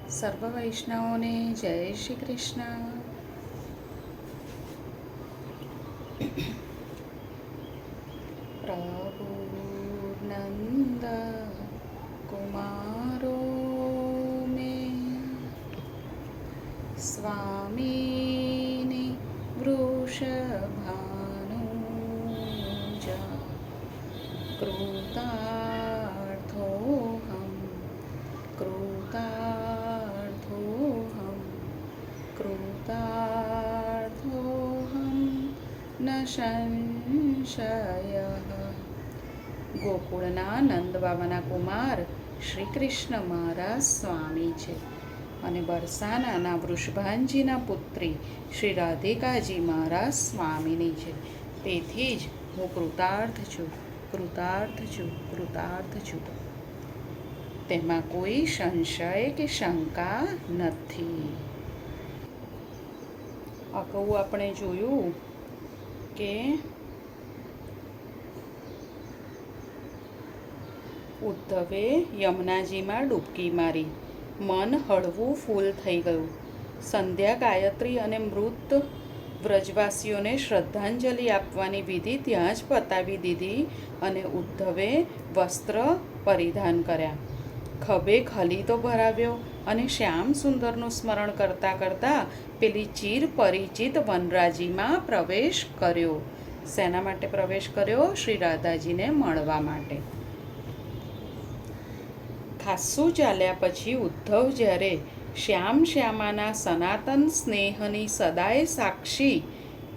સર્વ વૈષ્ણવોને જય શ્રી કૃષ્ણ. પ્રભુ નંદ કુમારો મેં સ્વામીની વૃષભાનુજા કૃતાર્થોહમ કૃતાર્થોહમ કૃતાર્થોહમ ન સંશય. ગોકુળના નંદ બાબાના કુમાર શ્રી કૃષ્ણ મહારાજ સ્વામી છે અને બરસાનાના વૃષભાનજીના પુત્રી શ્રી રાધિકાજી મહારાજ સ્વામીની છે. તેથી જ હું કૃતાર્થ છું, કૃતાર્થ છું, કૃતાર્થ છું. તેમાં કોઈ સંશય કે શંકા નથી. અગાઉ આપણે જોયું કે ઉદ્ધવે યમુનાજીમાં ડૂબકી મારી. મન હળવું ફૂલ થઈ ગયું. સંધ્યા ગાયત્રી અને મૃત વ્રજવાસીઓને શ્રદ્ધાંજલિ આપવાની વિધિ ત્યાં જ પતાવી દીધી અને ઉદ્ધવે વસ્ત્ર પરિધાન કર્યા. ખભે ખલીતો ભરાવ્યો અને શ્યામ સુંદરનું સ્મરણ કરતાં કરતાં પેલી ચીર પરિચિત વનરાજીમાં પ્રવેશ કર્યો. શેના માટે પ્રવેશ કર્યો? શ્રી રાધાજીને મળવા માટે. ખાસ્સું ચાલ્યા પછી ઉદ્ધવ જ્યારે શ્યામાના સનાતન સ્નેહની સદાય સાક્ષી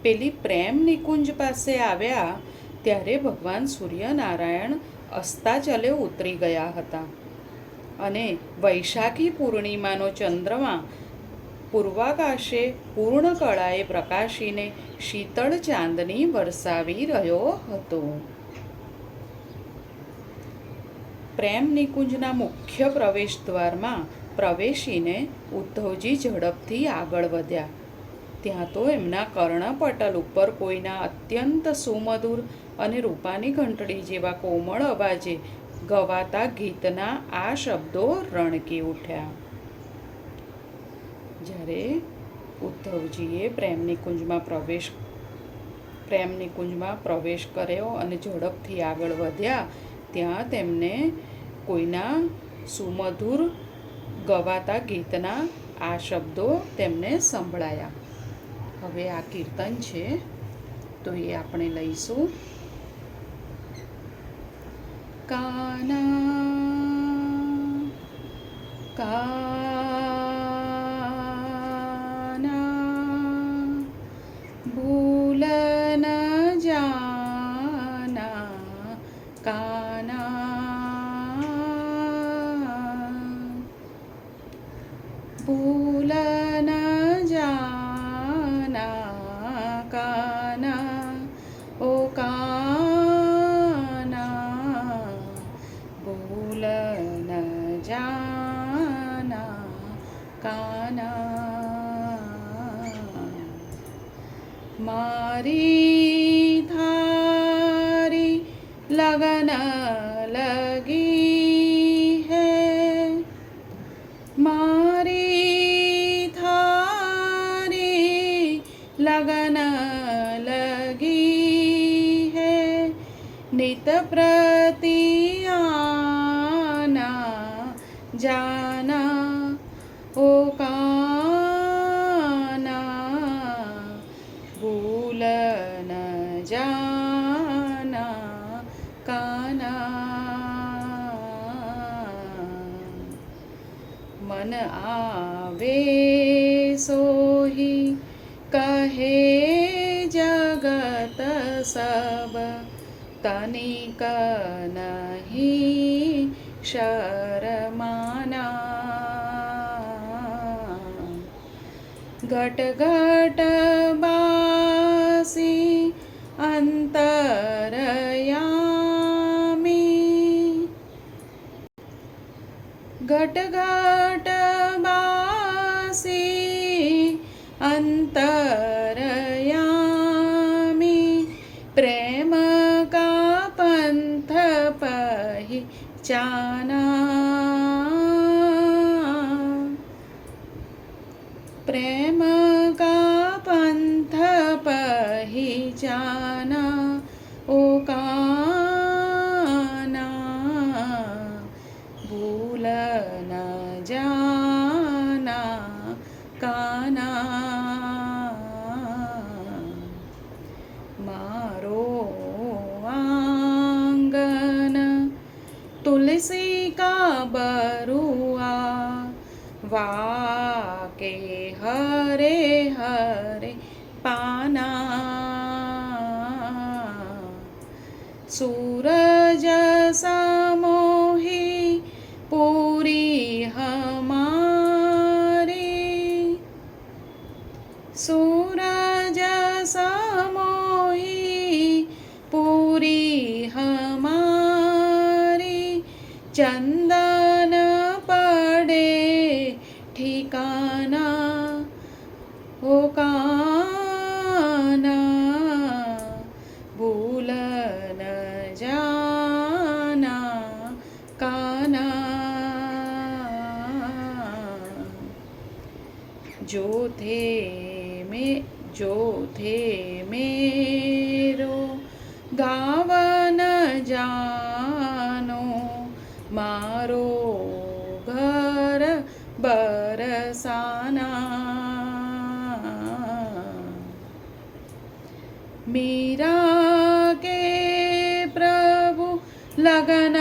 પેલી પ્રેમ નિકુંજ પાસે આવ્યા ત્યારે ભગવાન સૂર્યનારાયણ અસ્તાચલે ઉતરી ગયા હતા અને વૈશાખી પૂર્ણિમાનો ચંદ્રમા પૂર્વાકાશે પૂર્ણ કળાએ પ્રકાશીને શીતળ ચાંદની વરસાવી રહ્યો હતો. પ્રેમ નિકુંજના મુખ્ય પ્રવેશ દ્વારમાં પ્રવેશીને ઉદ્ધવજી ઝડપથી આગળ વધ્યા. ત્યાં તો એમના કર્ણપટલ ઉપર કોઈના અત્યંત સુમધુર અને રૂપાની ઘંટડી જેવા કોમળ અવાજે ગવાતા ગીતના આ શબ્દો રણકી ઉઠ્યા. જ્યારે ઉદ્ધવજીએ પ્રેમ નિકુંજમાં પ્રવેશ કર્યો અને ઝડપથી આગળ વધ્યા ત્યાં તેમને કોઈના સુમધુર ગવાતા ગીતના આ શબ્દો તેમને સંભળાયા. હવે આ કીર્તન છે તો એ આપણે લઈશું. કાના કાના ભૂલ ન જાના કાના ભૂલ ન જાના કાના ઓ કાના ભૂલ ન જાના કાના મારી થારી लगन लगी है मारी थारी लगन लगी है नित प्रति आना जाना ओ काना भूल न जाना काना मन आवे सोही कहे जगत सब तनिक नहीं शरमाना घट घट बासी अंतरयामी घट घट बासी अंतरयामी प्रेम का पंथ पहचाना प्रेम का पंथ पहिचाना ओ काना, भूल न जाना काना। मारो आंगन तुलसी का बरुआ, वाके हरे हरे पाना। सूरज समोही पूरी हमारी, सूरज समोही पूरी हमारी। चंदन पड़े ठिकाना ओ काना, भूल न जाना काना। जो थे मेरो गावन जानो, मारो घर बरसाना। मीरा के प्रभु लगन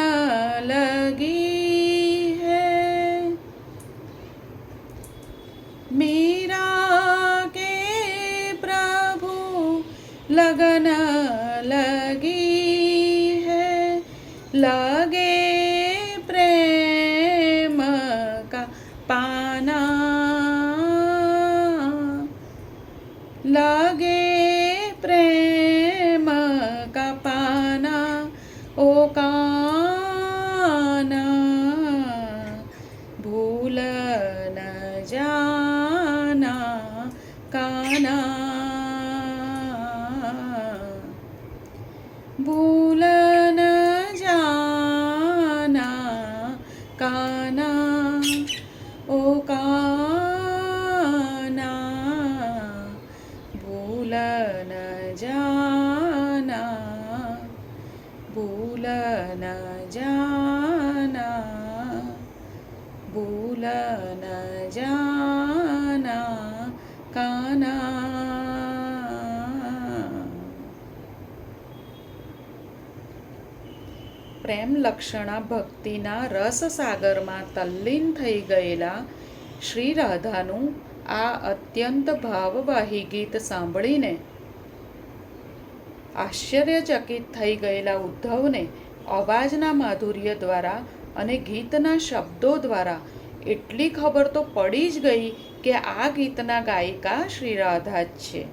लगी है, मीरा के प्रभु लगन लगी है। लगे प्रेम का पाना, लगे प्रेम का पाना ओ काना, भूल न जाना काना, भूल न जाना काना ओ काना, भूल न जाना, भूल न जाना, भूल न जाना काना। પ્રેમ લક્ષણા ભક્તિના રસસાગરમાં તલ્લીન થઈ ગયેલા શ્રી રાધાનું આ અત્યંત ભાવવાહી ગીત સાંભળીને આશ્ચર્યચકિત થઈ ગયેલા ઉદ્ધવને અવાજના માધુર્ય દ્વારા અને ગીતના શબ્દો દ્વારા એટલી ખબર તો પડી જ ગઈ કે આ ગીતના ગાયિકા શ્રી રાધા જ છે.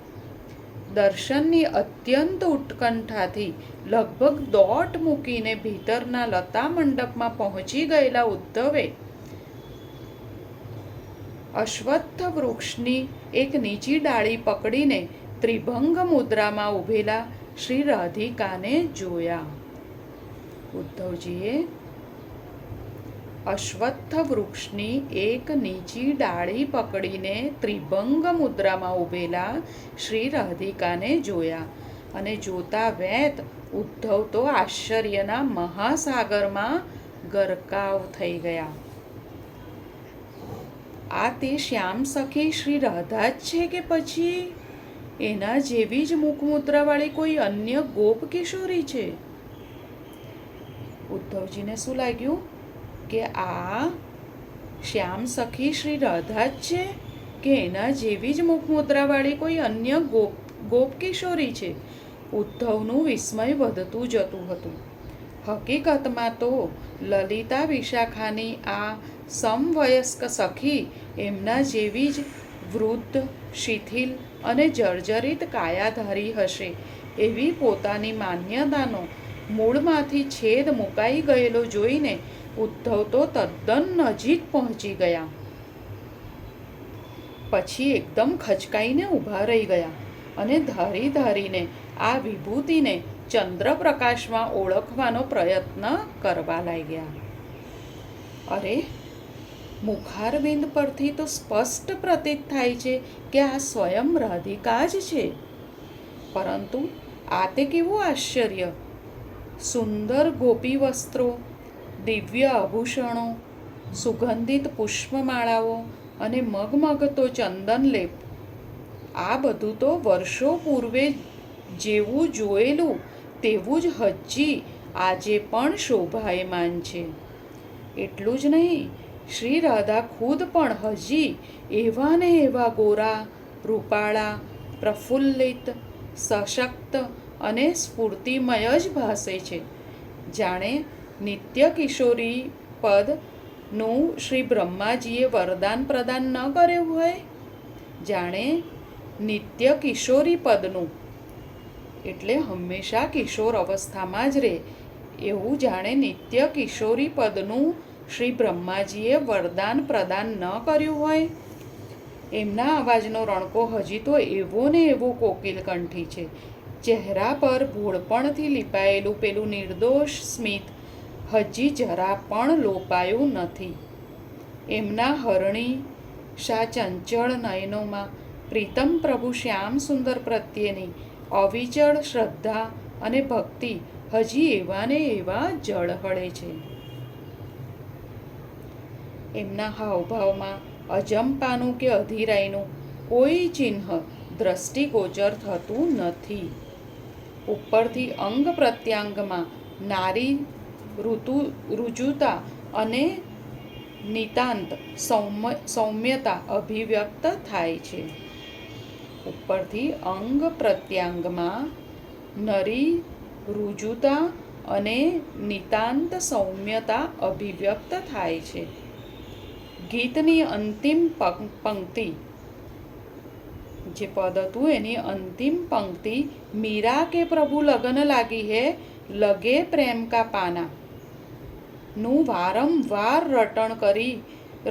દર્શનની અત્યંત ઉત્કંઠાથી લગભગ દોટ મૂકીને ભીતરના લતા મંડપમાં પહોંચી ગયેલા ઉદ્ધવે અશ્વત્થ વૃક્ષની એક નીચી ડાળી પકડીને ત્રિભંગ મુદ્રામાં ઊભેલા શ્રી રાધિકાને જોયા. ઉદ્ધવજીએ અશ્વત્થ વૃક્ષની એક નીચી ડાળી પકડીને ત્રિભંગ મુદ્રામાં ઊભેલા શ્રી રાધિકાને જોયા અને જોતા વેત ઉદ્ધવ તો આશ્ચર્યના મહાસાગરમાં ગરકાવ થઈ ગયા. આ તે શ્યામ સખી શ્રી રાધા જ છે કે પછી એના જેવી જ મુખમુદ્રાવાળી કોઈ અન્ય ગોપ કિશોરી છે? ઉદ્ધવજીને શું લાગ્યું કે આ શ્યામ સખી શ્રી રાધા જ છે કે એના જેવી જ મુખમુદ્રાવાળી કોઈ અન્ય ગોપ કિશોરી છે? ઉદ્ધવનું વિસ્મય વધતું જતું હતું. હકીકતમાં તો લલિતા વિશાખાની આ સમવયસ્ક સખી એમના જેવી જ વૃદ્ધ, શિથિલ અને જર્જરિત કાયાધારી હશે એવી પોતાની માન્યતાનો મૂળમાંથી છેદ મુકાઈ ગયેલો જોઈને ઉદ્ધવ તો તદ્દન નજીક પહોંચી ગયા. પછી એકદમ ખચકાઈને ઊભા રહી ગયા અને ધારી ધારીને આ વિભૂતિને ચંદ્રપ્રકાશમાં ઓળખવાનો પ્રયત્ન કરવા લાગ્યા. અરે, મુખારવિંદ પરથી તો સ્પષ્ટ પ્રતીત થાય છે કે આ સ્વયં રાધિકા જ છે. પરંતુ આ તે કેવું આશ્ચર્ય! સુંદર ગોપી વસ્ત્રો, દિવ્ય આભૂષણો, સુગંધિત પુષ્પમાળાઓ અને મગમગતો ચંદન લેપ, આ બધું તો વર્ષો પૂર્વે જેવું જોયેલું તેવું જ હજી આજે પણ શોભાયમાન છે. એટલું જ નહીં, શ્રી રાધા ખુદ પણ હજી એવા ને એવા ગોરા, રૂપાળા, પ્રફુલ્લિત, સશક્ત અને સ્ફૂર્તિમય જ ભાસે છે, જાણે નિત્ય કિશોરી પદનું શ્રી બ્રહ્માજીએ વરદાન પ્રદાન ન કર્યું હોય. જાણે નિત્ય કિશોરી પદનું એટલે હંમેશા કિશોર અવસ્થામાં જ રહે એવું, જાણે નિત્ય કિશોરી પદનું શ્રી બ્રહ્માજીએ વરદાન પ્રદાન ન કર્યું હોય. એમના અવાજનો રણકો હજી તો એવો ને એવો કોકિલકંઠી છે. ચહેરા પર ભોળપણથી લીપાયેલું પેલું નિર્દોષ સ્મિત હજી જરા પણ લોપાયું નથી. એમના હરણી શા ચંચળ નયનોમાં પ્રીતમ પ્રભુ શ્યામ સુંદર પ્રત્યેની અવિચળ શ્રદ્ધા અને ભક્તિ હજી એવા ને એવા ઝળહળે છે. એમના હાવભાવમાં અજંપાનું કે અધીરાઈનું કોઈ ચિહ્ન દ્રષ્ટિગોચર થતું નથી. ઉપરથી અંગ પ્રત્યાંગમાં નારી રુજુતા અને નિતાંત સૌમ્યતા અભિવ્યક્ત થાય છે. ઉપરથી અંગ પ્રત્યાંગમાં નરી રુજુતા અને નિતાંત સૌમ્યતા અભિવ્યક્ત થાય છે. ગીતની અંતિમ પંક્તિ, જે પદ હતું એની અંતિમ પંક્તિ, મીરા કે પ્રભુ લગન લાગી હે લગે પ્રેમ કા પાના નું વારંવાર રટણ કરી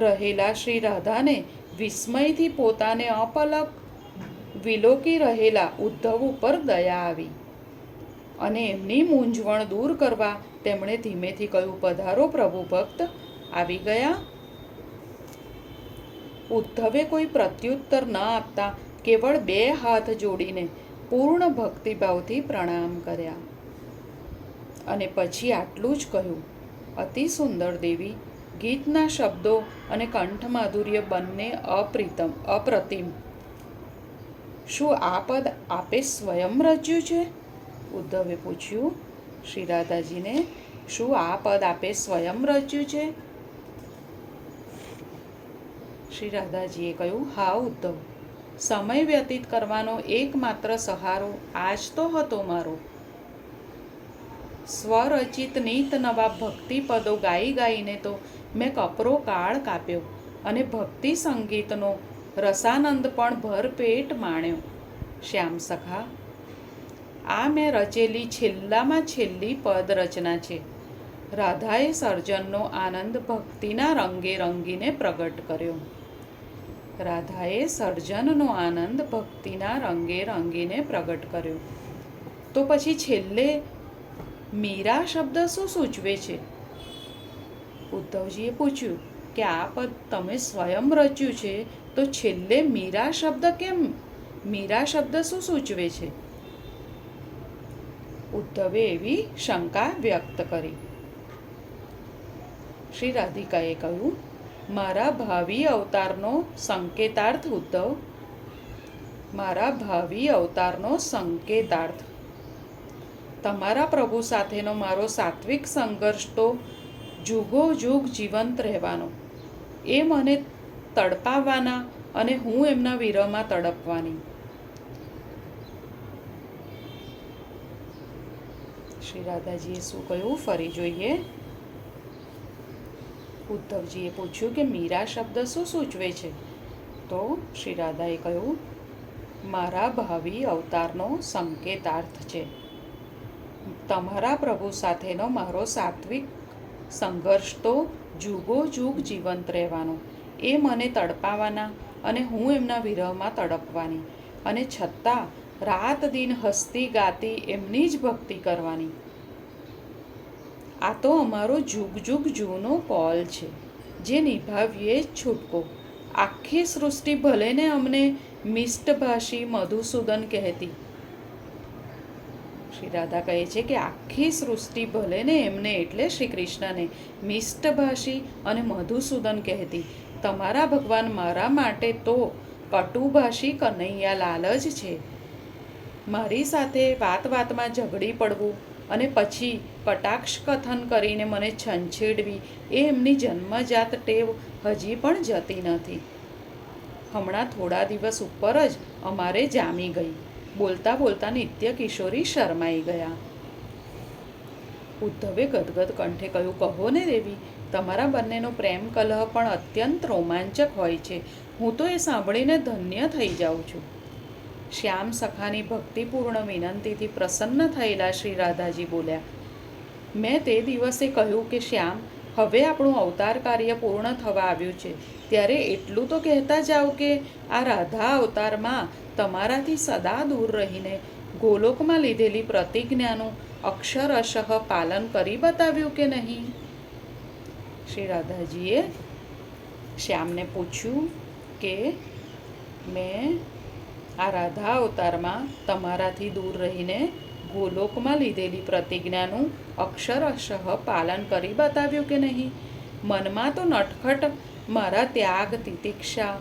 રહેલા શ્રી રાધાને વિસ્મયથી પોતાને અપલક વિલોકી રહેલા ઉદ્ધવ ઉપર દયા આવી અને એમની મૂંઝવણ દૂર કરવા તેમણે ધીમેથી કહ્યું, પધારો પ્રભુ ભક્ત, આવી ગયા. ઉદ્ધવે કોઈ પ્રત્યુત્તર ન આપતા કેવળ 2 હાથ જોડીને પૂર્ણ ભક્તિભાવથી પ્રણામ કર્યા અને પછી આટલું જ કહ્યું, અતિ સુંદર દેવી, ગીતના શબ્દો અને કંઠમાધુર્ય બંને અપ્રતિમ. શું આ પદ આપે સ્વયં રચ્યું છે? ઉદ્ધવે પૂછ્યું શ્રી રાધાજીને, શું આ પદ આપે સ્વયં રચ્યું છે? શ્રી રાધાજીએ કહ્યું, હા ઉદ્ધવ, સમય વ્યતીત કરવાનો એકમાત્ર સહારો આજ તો હતો મારો. સ્વરચિત નીત નવા ભક્તિ પદો ગાઈ ગાઈને તો મેં કપરો કાળ કાપ્યો અને ભક્તિ સંગીતનો રસાનંદ પણ ભરપેટ માણ્યો. શ્યામ સખા, આ મેં રચેલી છેલ્લામાં છેલ્લી પદ રચના છે. રાધાએ સર્જનનો આનંદ ભક્તિના રંગે રંગીને પ્રગટ કર્યો. રાધાએ સર્જનનો આનંદ ભક્તિના રંગે રંગીને પ્રગટ કર્યો. તો પછી છેલ્લે મીરા શબ્દ શું સૂચવે છે? ઉદ્ધવજીએ પૂછ્યું કે આ પદ તમે સ્વયં રચ્યું છે તો છેલ્લે મીરા શબ્દ કેમ? મીરા શબ્દ શું સૂચવે છે? ઉદ્ધવે એવી શંકા વ્યક્ત કરી. શ્રી રાધિકાએ કહ્યું, મારા ભાવિ અવતારનો સંકેતાર્થ ઉદ્ધવ, મારા ભાવિ અવતારનો સંકેતાર્થ. તમારા પ્રભુ સાથેનો મારો સાત્વિક સંઘર્ષ તો જુગો જુગ જીવંત રહેવાનો, એ મને તડપાવવાના અને હું એમના વિરહમાં તડપવાની. શ્રી રાધાજીએ શું કહ્યું ફરી જોઈએ. ઉદ્ધવજીએ પૂછ્યું કે મીરા શબ્દ શું સૂચવે છે? તો શ્રી રાધાએ કહ્યું, મારા ભાવિ અવતારનો સંકેતાર્થ છે. તમારા પ્રભુ સાથેનો મારો સાત્વિક સંઘર્ષ તો જુગો જુગ જીવંત રહેવાનો, એ મને તડપાવાના અને હું એમના વિરહમાં તડપવાની, અને છતાં રાત દિન હસતી ગાતી એમની જ ભક્તિ કરવાની. આ તો અમારો જુગ જુગ જૂનો કોલ છે. જે નિભાવીએ જ છૂટકો. આખી સૃષ્ટિ ભલે ને અમને મિષ્ટભાષી મધુસૂદન કહેતી. શ્રી રાધા કહે છે કે આખી સૃષ્ટિ ભલે ને એમને એટલે શ્રી કૃષ્ણને મિષ્ટભાષી અને મધુસૂદન કહેતી, તમારા ભગવાન મારા માટે તો કટુભાષી કનૈયાલાલ જ છે. મારી સાથે વાત વાતમાં ઝઘડી પડવું અને પછી કટાક્ષ કથન કરીને મને છંછેડવી એ એમની જન્મજાત ટેવ હજી પણ જતી નથી. હમણાં થોડા દિવસ ઉપર જ અમારે જામી ગઈ. બોલતા બોલતા નિત્ય કિશોરી શરમાઈ ગયા. ઉદ્ધવે ગદગદ કંઠે કહ્યું, કહો ને દેવી, તમારા બંનેનો પ્રેમ કલહ પણ અત્યંત રોમાંચક હોય છે. હું તો એ સાંભળીને ધન્ય થઈ જાઉં છું. શ્યામ સખાની ભક્તિપૂર્ણ વિનંતીથી પ્રસન્ન થયેલા શ્રી રાધાજી બોલ્યા, મેં તે દિવસે કહ્યું કે શ્યામ, હવે આપણું અવતાર કાર્ય પૂર્ણ થવા આવ્યું છે, ત્યારે એટલું તો કહેતા જાઓ કે આ રાધા અવતારમાં તમારાથી સદા દૂર રહીને ગોલોકમાં લીધેલી પ્રતિજ્ઞાનું અક્ષરશઃ પાલન કરી બતાવ્યું કે નહીં? શ્રી રાધાજીએ શ્યામને પૂછ્યું કે મેં આ રાધા અવતારમાં તમારાથી દૂર રહીને ગોલોકમાં લીધેલી પ્રતિજ્ઞાનું અક્ષરશઃ પાલન કરી બતાવ્યું કે નહીં? મનમાં તો નટખટ મારા ત્યાગ, તિતિક્ષા,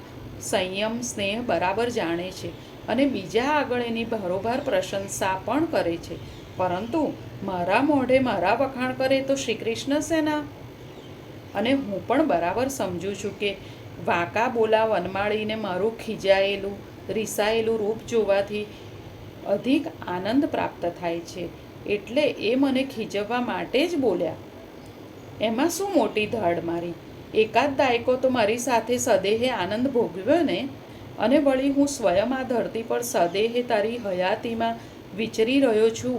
સંયમ, સ્નેહ બરાબર જાણે છે અને બીજા આગળ એની ભારોભાર પ્રશંસા પણ કરે છે, પરંતુ મારા મોઢે મારા વખાણ કરે તો શ્રી કૃષ્ણ શેના? અને હું પણ બરાબર સમજું છું કે વાંકા બોલા વનમાળીને મારું ખીજાયેલું, રીસાયેલું રૂપ જોવાથી અધિક આનંદ પ્રાપ્ત થાય છે, એટલે એ મને ખીજવવા માટે જ બોલ્યા. એમાં શું મોટી ધાડ મારી? એકાદ દાયકો તો મારી સાથે સદેહે આનંદ ભોગવ્યો ને, અને વળી હું સ્વયં આ ધરતી પર સદેહે તારી હયાતીમાં વિચરી રહ્યો છું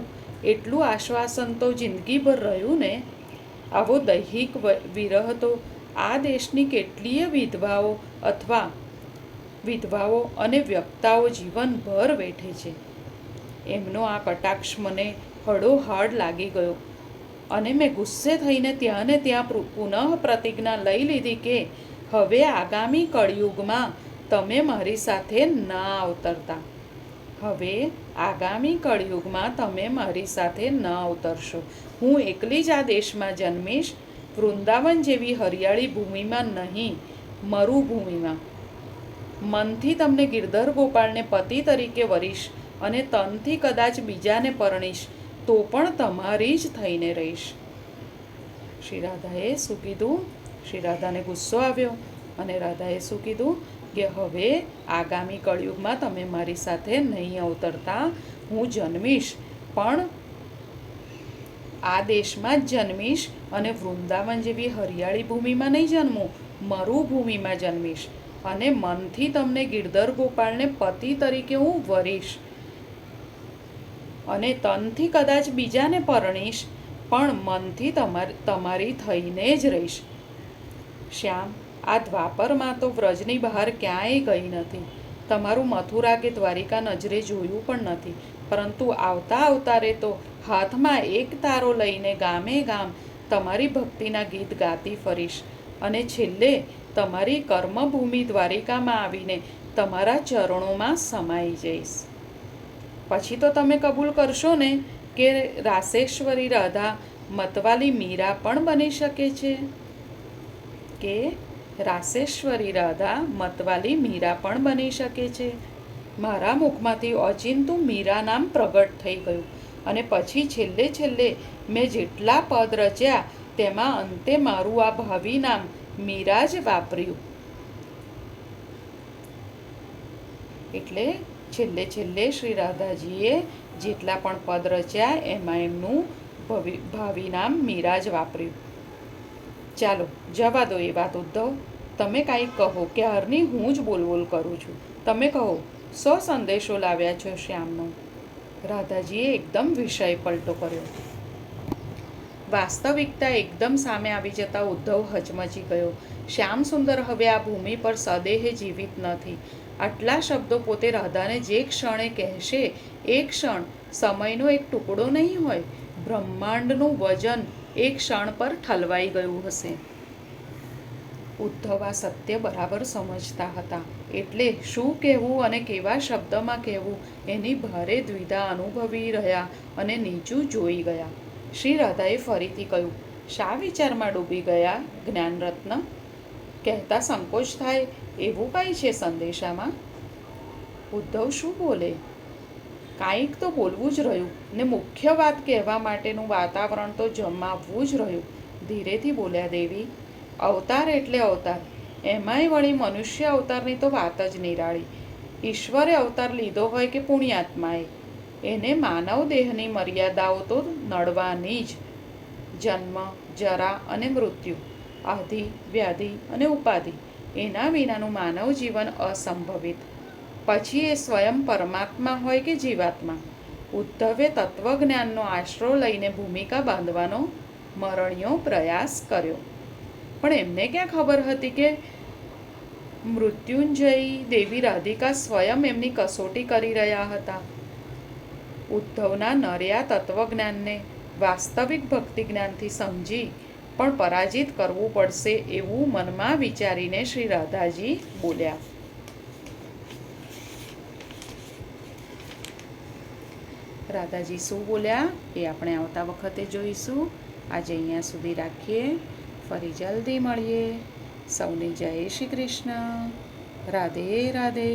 એટલું આશ્વાસન તો જિંદગીભર રહ્યું ને. આવો દૈહિક વિરહ તો આ દેશની કેટલીય વિધવાઓ અને વ્યક્તાઓ જીવનભર વેઠે છે. એમનો આ કટાક્ષ મને હળોહાડ લાગી ગયો અને મેં ગુસ્સે થઈને ત્યાં ને ત્યાં પુનઃ પ્રતિજ્ઞા લઈ લીધી કે હવે આગામી કળિયુગમાં તમે મારી સાથે ના અવતરતા. હવે આગામી કળિયુગમાં તમે મારી સાથે ન અવતરશો. હું એકલી જ આ દેશમાં જન્મીશ, વૃંદાવન જેવી હરિયાળી ભૂમિમાં નહીં, મરુભૂમિમાં. મનથી તમને ગિરધર ગોપાળને પતિ તરીકે વરીશ અને તનથી કદાચ બીજાને પરણીશ તો પણ તમારી જ થઈને રહીશ. શ્રી રાધાએ શું કીધું? શ્રી રાધાને ગુસ્સો આવ્યો અને રાધાએ શું કીધું કે હવે આગામી કળિયુગમાં તમે મારી સાથે નહીં અવતરતા. હું જન્મીશ પણ આ દેશમાં જ જન્મીશ અને વૃંદાવન જેવી હરિયાળી ભૂમિમાં નહીં જન્મું, મરુભૂમિમાં જન્મીશ અને મનથી તમને ગિરધર ગોપાળને પતિ તરીકે હું વરીશ અને તનથી કદાચ બીજાને પરણીશ પણ મનથી તમારી થઈને જ રહીશ. શ્યામ, આ દ્વાપરમાં તો વ્રજની બહાર ક્યાંય ગઈ નથી, તમારું મથુરા કે દ્વારિકા નજરે જોયું પણ નથી, પરંતુ આવતા અવતારે તો હાથમાં એક તારો લઈને ગામે ગામ તમારી ભક્તિના ગીત ગાતી ફરીશ અને છેલ્લે તમારી કર્મભૂમિ દ્વારિકામાં આવીને તમારા ચરણોમાં સમાઈ જઈશ. પછી તો તમે કબૂલ કરશો ને કે રાસેશ્વરી રાધા મતવાલી મીરા પણ બની શકે છે? કે રાસેશ્વરી રાધા મતવાલી મીરા પણ બની શકે છે? મારા મુખમાંથી ઓચિંતું મીરા નામ પ્રગટ થઈ ગયું અને પછી છેલ્લે મેં જેટલા પદ રચ્યા તેમાં અંતે મારું આ ભાવિ નામ મીરા જ વાપર્યું. એટલે છેલ્લે શ્રી રાધાજીએ જેટલા પણ પદ રચ્યા એમાં એમનું ભાવિ નામ મીરા જ વાપર્યું. ચાલો જવા દો એ વાત ઉદ્ધવ, તમે કાંઈક કહો, ક્યારની હું જ બોલ કરું છું. તમે કહો, શો સંદેશો લાવ્યા છો શ્યામનો? રાધાજીએ એકદમ વિષય પલટો કર્યો. વાસ્તવિકતા એકદમ સામે આવી જતા ઉદ્ધવ હચમચી ગયો. શ્યામ સુંદર હવે આ ભૂમિ પર સદેહે જીવિત નથી. આટલા શબ્દો પોતે રાધાને જે ક્ષણે કહેશે એ ક્ષણ સમયનો એક ટુકડો નહીં હોય, બ્રહ્માંડનું વજન એક ક્ષણ પર ઠલવાઈ ગયું હશે. ઉદ્ધવ આ સત્ય બરાબર સમજતા હતા, એટલે શું કહેવું અને કેવા શબ્દમાં કહેવું એની ભારે દ્વિધા અનુભવી રહ્યા અને નીચું જોઈ ગયા. શ્રી રાધાએ ફરીથી કહ્યું, શા વિચારમાં ડૂબી ગયા જ્ઞાનરત્ન? કહેતા સંકોચ થાય એવું કાંઈ છે સંદેશામાં? ઉદ્ધવ શું બોલે? કાંઈક તો બોલવું જ રહ્યું ને મુખ્ય વાત કહેવા માટેનું વાતાવરણ તો જમાવવું જ રહ્યું. ધીરેથી બોલ્યા દેવી, અવતાર એટલે અવતાર, એમાંય વળી મનુષ્ય અવતારની તો વાત જ નિરાળી. ઈશ્વરે અવતાર લીધો હોય કે પુણ્યાત્માએ, એને માનવ દેહની મર્યાદાઓ તો નડવાની જ. જન્મ, જરા અને મૃત્યુ, આધિ, વ્યાધિ અને ઉપાધિ, એના વિનાનું માનવ જીવન અસંભવિત. પછી એ સ્વયં પરમાત્મા હોય કે જીવાત્મા. ઉદ્ધવે તત્વજ્ઞાનનો આશરો લઈને ભૂમિકા બાંધવાનો મરણિયો પ્રયાસ કર્યો. પણ એમને ક્યાં ખબર હતી કે મૃત્યુંજયી દેવી રાધિકા સ્વયં એમની કસોટી કરી રહ્યા હતા. ઉદ્ધવના નર્યા તત્વજ્ઞાનને વાસ્તવિક ભક્તિ જ્ઞાનથી સમજી પણ પરાજિત કરવું પડશે એવું મનમાં વિચારીને શ્રી રાધાજી બોલ્યા. રાધાજી શું બોલ્યા એ આપણે આવતા વખતે જોઈશું. આજે અહીંયા સુધી રાખીએ, ફરી જલ્દી મળીએ. સૌને જય શ્રી કૃષ્ણ. રાધે રાધે.